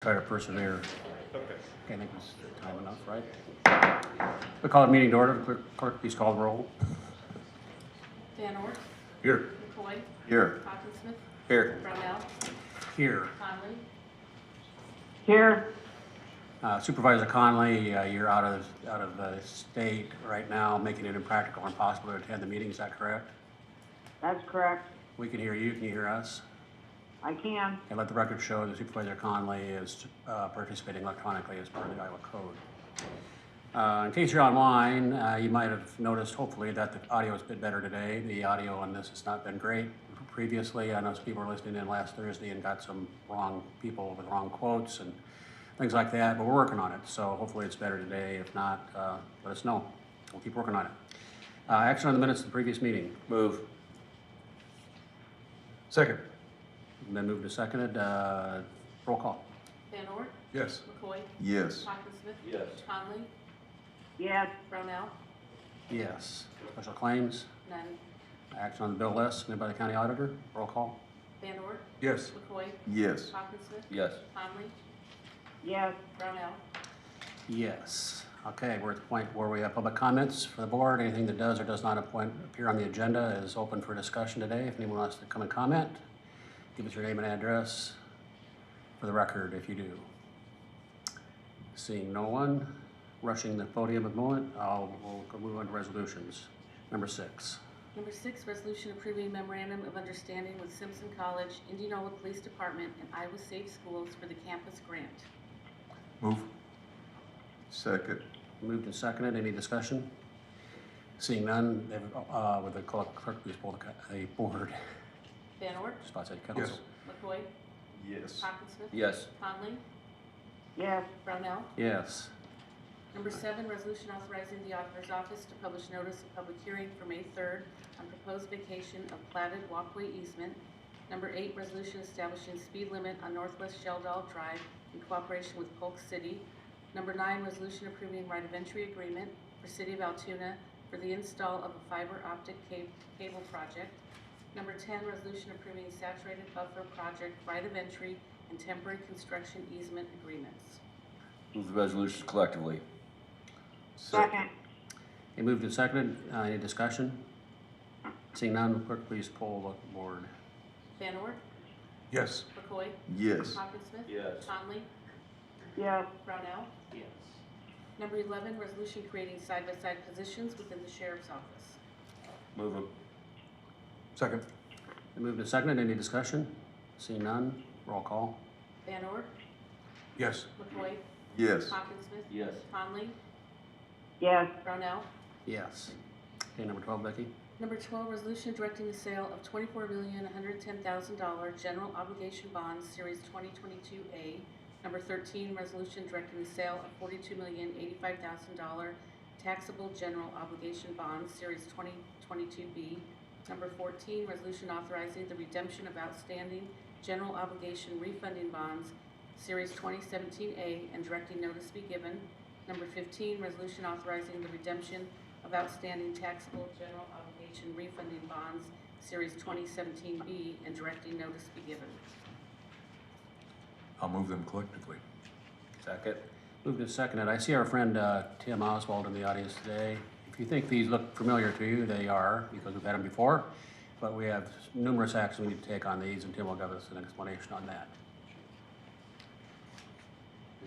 Try to persevere. Okay. I think it's time enough, right? We call the meeting to order. Clerk, please call the roll. Van Ort, Here. McCoy, Here. Hawkinsmith, Here. Brownell, Here. Conley, Here. Supervisor Conley, you're out of the state right now, making it impractical or impossible to attend the meeting. Is that correct? That's correct. We can hear you. Can you hear us? I can. And let the record show that Supervisor Conley is participating electronically as part of the Iowa Code. In case you're online, you might have noticed, hopefully, that the audio is a bit better today. The audio on this has not been great previously. I know some people were listening in last Thursday and got some wrong people with wrong quotes and things like that, but we're working on it. So hopefully it's better today. If not, let us know. We'll keep working on it. Action on the minutes of the previous meeting. Move. Second. Been moved to seconded. Roll call. Van Ort, Yes. McCoy, Yes. Hawkinsmith, Yes. Conley, Yes. Brownell, Yes. Special claims. none. Action on the bill list made by the county auditor. Roll call. Van Ort, Yes. McCoy, Yes. Hawkinsmith, Yes. Conley, Yes. Brownell, Yes. Okay, we're at the point where we have public comments for the board. Anything that does or does not appear on the agenda is open for discussion today. If anyone wants to come and comment, give us your name and address for the record if you do. Seeing no one rushing the podium at the moment, we'll move on to resolutions. Number 6. Number 6, resolution approving memorandum of understanding with Simpson College, Indianola Police Department, and Iowa Safe Schools for the campus grant. Move. Second. Moved and seconded. Any discussion? Seeing none, would the clerk please pull the board? Van Ort, Just about to say council. Yes. McCoy, Yes. Hawkinsmith, Yes. Conley, Yes. Brownell. Yes. Number 7, resolution authorizing the auditor's office to publish notice of public hearing for May 3rd on proposed vacation of platted walkway easement. Number 8, resolution establishing speed limit on Northwest Sheldahl Drive in cooperation with Polk City. Number 9, resolution approving right of entry agreement for City of Altoona for the install of a fiber optic cable project. Number 10, resolution approving saturated buffer project right of entry and temporary construction easement agreements. Move the resolutions collectively. Second. Okay, moved and seconded. Any discussion? Seeing none, clerk please poll the board. Van Ort, Yes. McCoy, Yes. Hawkinsmith, Yes. Conley, Yes. Brownell. Yes. Number 11, resolution creating side-by-side positions within the sheriff's office. Move them. Second. Moved and seconded. Any discussion? Seeing none, roll call. Van Ort, Yes. McCoy, Yes. Hawkinsmith, Yes. Conley, Yes. Brownell. Yes. Okay, number 12, Becky. Number 12, resolution directing the sale of $24,110,000 general obligation bonds, Series 2022A. Number 13, resolution directing the sale of $42,085,000 taxable general obligation bonds, Series 2022B. Number 14, resolution authorizing the redemption of outstanding general obligation refunding bonds, Series 2017A, and directing notice be given. Number 15, resolution authorizing the redemption of outstanding taxable general obligation refunding bonds, Series 2017B, and directing notice be given. I'll move them collectively. Second. Moved and seconded. I see our friend Tim Oswald in the audience today. If you think these look familiar to you, they are, because we've had them before, but we have numerous actions we need to take on these, and Tim will give us an explanation on that.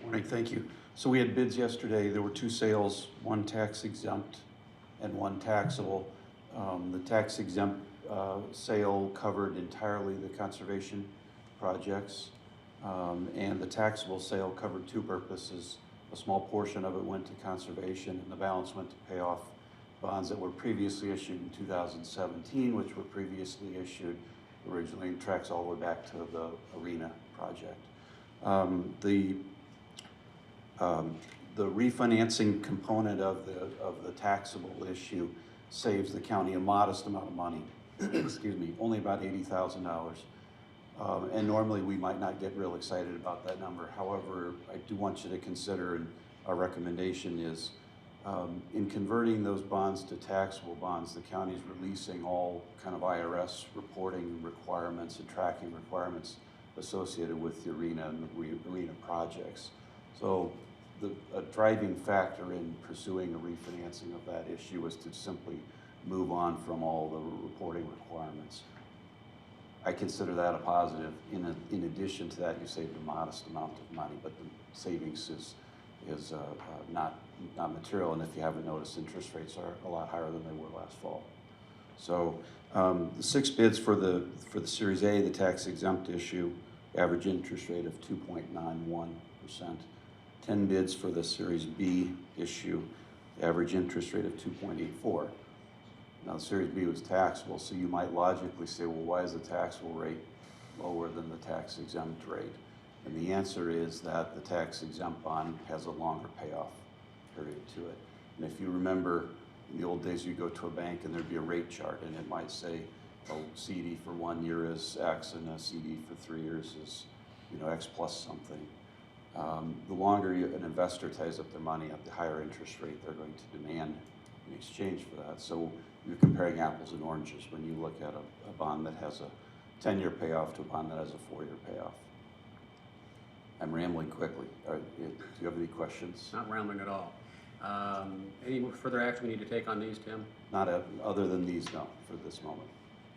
Morning, thank you. So we had bids yesterday. There were 2 sales, one tax exempt and one taxable. The tax exempt sale covered entirely the conservation projects, and the taxable sale covered 2 purposes. A small portion of it went to conservation, and the balance went to pay off bonds that were previously issued in 2017, which were previously issued originally and tracks all the way back to the arena project. The refinancing component of the taxable issue saves the county a modest amount of money. Excuse me, only about $80,000. And normally we might not get real excited about that number. However, I do want you to consider, and our recommendation is, in converting those bonds to taxable bonds, the county is releasing all kind of IRS reporting requirements and tracking requirements associated with the arena and the arena projects. So a driving factor in pursuing a refinancing of that issue was to simply move on from all the reporting requirements. I consider that a positive. In addition to that, you saved a modest amount of money, but the savings is not material. And if you haven't noticed, interest rates are a lot higher than they were last fall. So the 6 bids for the Series A, the tax exempt issue, average interest rate of 2.91%. 10 bids for the Series B issue, average interest rate of 2.84%. Now, the Series B was taxable, so you might logically say, well, why is the taxable rate lower than the tax exempt rate? And the answer is that the tax exempt bond has a longer payoff period to it. And if you remember, in the old days, you go to a bank and there'd be a rate chart, and it might say a CD for 1 year is X, and a CD for 3 years is, X plus something. The longer an investor ties up their money at the higher interest rate they're going to demand in exchange for that. So you're comparing apples and oranges when you look at a bond that has a 10-year payoff to a bond that has a 4-year payoff. I'm rambling quickly. Do you have any questions? Not rambling at all. Any further action we need to take on these, Tim? Not other than these, no, for this moment.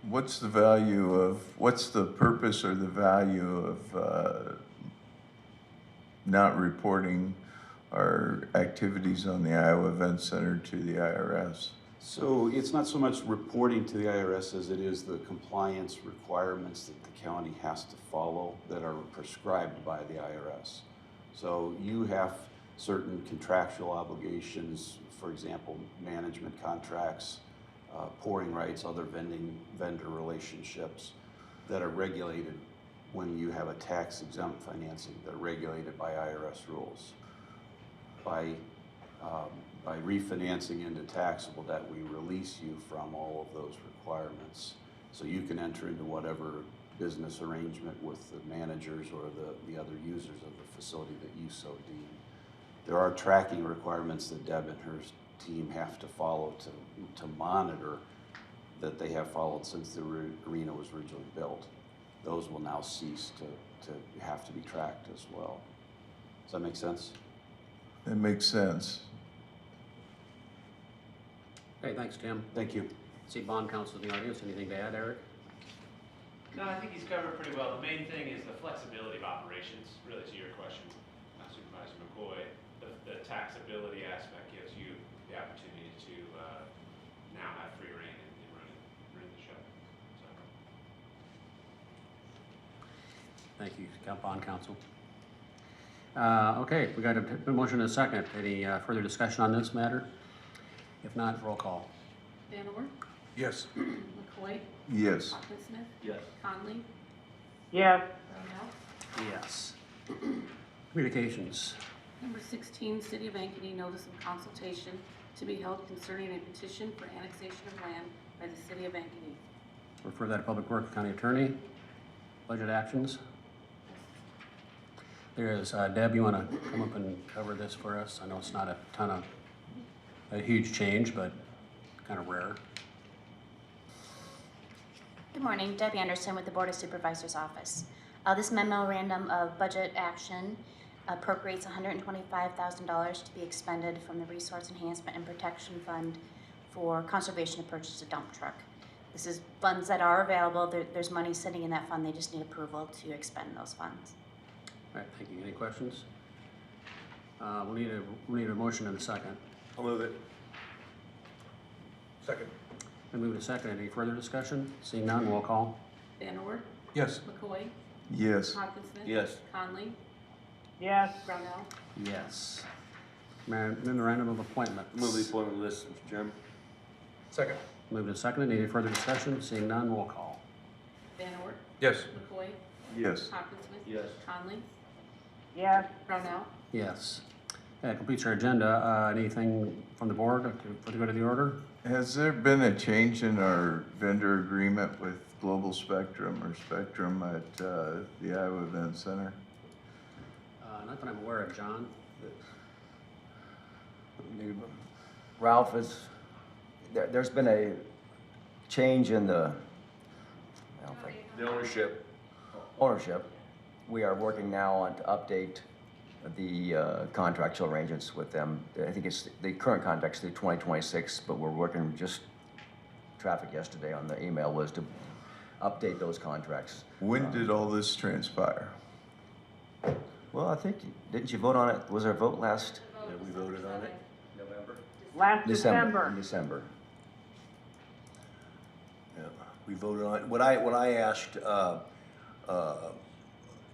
What's the purpose or the value of not reporting our activities on the Iowa Event Center to the IRS? So it's not so much reporting to the IRS as it is the compliance requirements that the county has to follow that are prescribed by the IRS. So you have certain contractual obligations, for example, management contracts, pouring rights, other vendor relationships that are regulated when you have a tax exempt financing. They're regulated by IRS rules. By refinancing into taxable debt, we release you from all of those requirements. So you can enter into whatever business arrangement with the managers or the other users of the facility that you so deem. There are tracking requirements that Deb and her team have to follow to monitor that they have followed since the arena was originally built. Those will now cease to have to be tracked as well. Does that make sense? That makes sense. Okay, thanks, Tim. Thank you. See bond counsel in the audience. Anything to add, Eric? No, I think he's covered pretty well. The main thing is the flexibility of operations, really to your question, Supervisor McCoy. The taxability aspect gives you the opportunity to now have free reign in running the show. So. Thank you, bond counsel. Okay, we got a motion and a second. Any further discussion on this matter? If not, roll call. Vanor, Yes. McCoy, Yes. Hawkinsmith, Yes. Conley, yes, Brownell. Yes. Communications. Number 16, City of Ankeny notice of consultation to be held concerning a petition for annexation of land by the City of Ankeny. Refer that to Public Works County Attorney. Budget actions. There is, Deb, you want to come up and cover this for us? I know it's not a huge change, but kind of rare. Good morning, Debbie Anderson with the Board of Supervisors Office. This memorandum of budget action appropriates $125,000 to be expended from the Resource Enhancement and Protection Fund for conservation to purchase a dump truck. This is funds that are available. There's money sitting in that fund. They just need approval to expend those funds. All right, thank you. Any questions? We'll need a motion and a second. I'll move it. Second. Been moved to second. Any further discussion? Seeing none, roll call. Vanor, Yes. McCoy, Yes. Hawkinsmith. Yes. Conley, yes, Brownell. Yes. Memorandum of appointments. Move the appointment list, Mr. Chairman. Second. Moved and seconded. Any further discussion? Seeing none, roll call. Vanor, Yes. McCoy, Yes. Hawkinsmith. Yes. Conley, yes, Brownell. Yes. That completes our agenda. Anything from the board for the good of the order? Has there been a change in our vendor agreement with Global Spectrum or Spectrum at the Iowa Event Center? Not that I'm aware of, John. Ralph, there's been a change in the The ownership. ownership, we are working now on to update the contractual arrangements with them. I think it's, the current contract's through 2026, but we're working, just traffic yesterday on the email was to update those contracts. When did all this transpire? Well, I think, didn't you vote on it? Was there a vote last Yeah, we voted on it? November? Last December. December. In December. Yeah, we voted on it. What I asked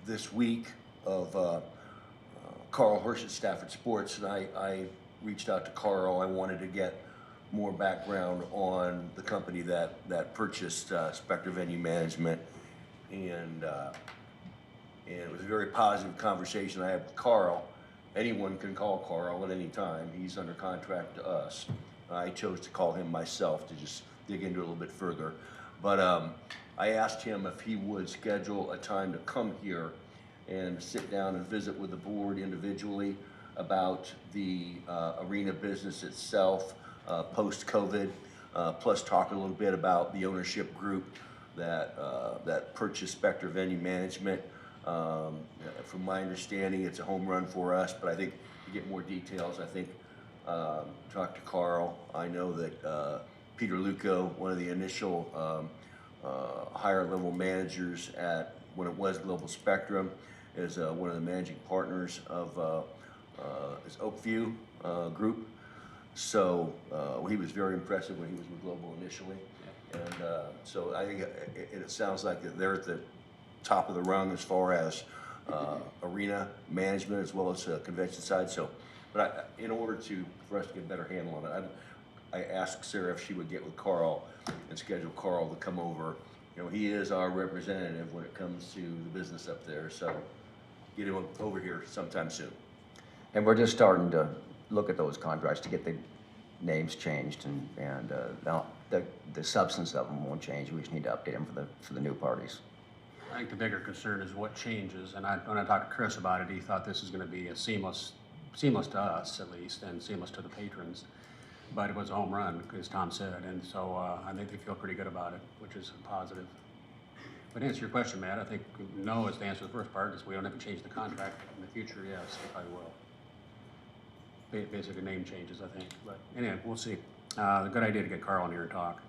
this week of Carl Hirsch at Stafford Sports, and I reached out to Carl. I wanted to get more background on the company that purchased Spectre Venue Management, and it was a very positive conversation I had with Carl. Anyone can call Carl at any time. He's under contract to us. I chose to call him myself to just dig into it a little bit further. But I asked him if he would schedule a time to come here and sit down and visit with the board individually about the arena business itself, post-COVID, plus talk a little bit about the ownership group that purchased Spectre Venue Management. From my understanding, it's a home run for us, but I think to get more details, I think talk to Carl. I know that Peter Luco, one of the initial higher level managers at when it was Global Spectrum, is one of the managing partners of is Oakview Group. So he was very impressive when he was with Global initially, and so I think it sounds like that they're at the top of the rung as far as arena management as well as convention side. So, but in order for us to get a better handle on it, I asked Sarah if she would get with Carl and schedule Carl to come over. You know, he is our representative when it comes to the business up there, so get him over here sometime soon. And we're just starting to look at those contracts to get the names changed, and now the substance of them won't change. We just need to update them for the new parties. I think the bigger concern is what changes, and when I talked to Chris about it, he thought this is gonna be a seamless to us at least, and seamless to the patrons. But it was a home run, as Tom said, and so I think they feel pretty good about it, which is positive. But to answer your question, Matt, I think no is the answer to the first part, is we don't have to change the contract. In the future, yes, we probably will. Basically name changes, I think, but anyway, we'll see. A good idea to get Carl in here and talk.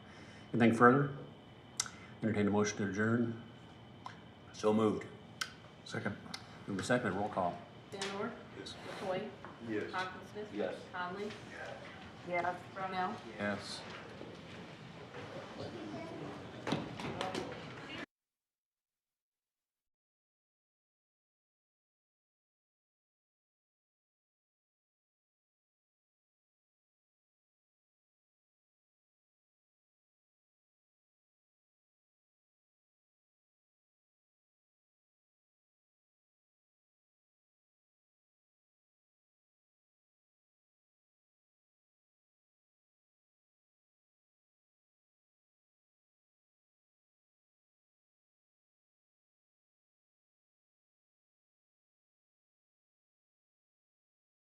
Anything further? Entertain a motion to adjourn. So moved. Second. Move to second, roll call. Van Ork. Yes. McCoy. Yes. Hawkinsmith. Yes. Conley. Yes. Brownell. Yes.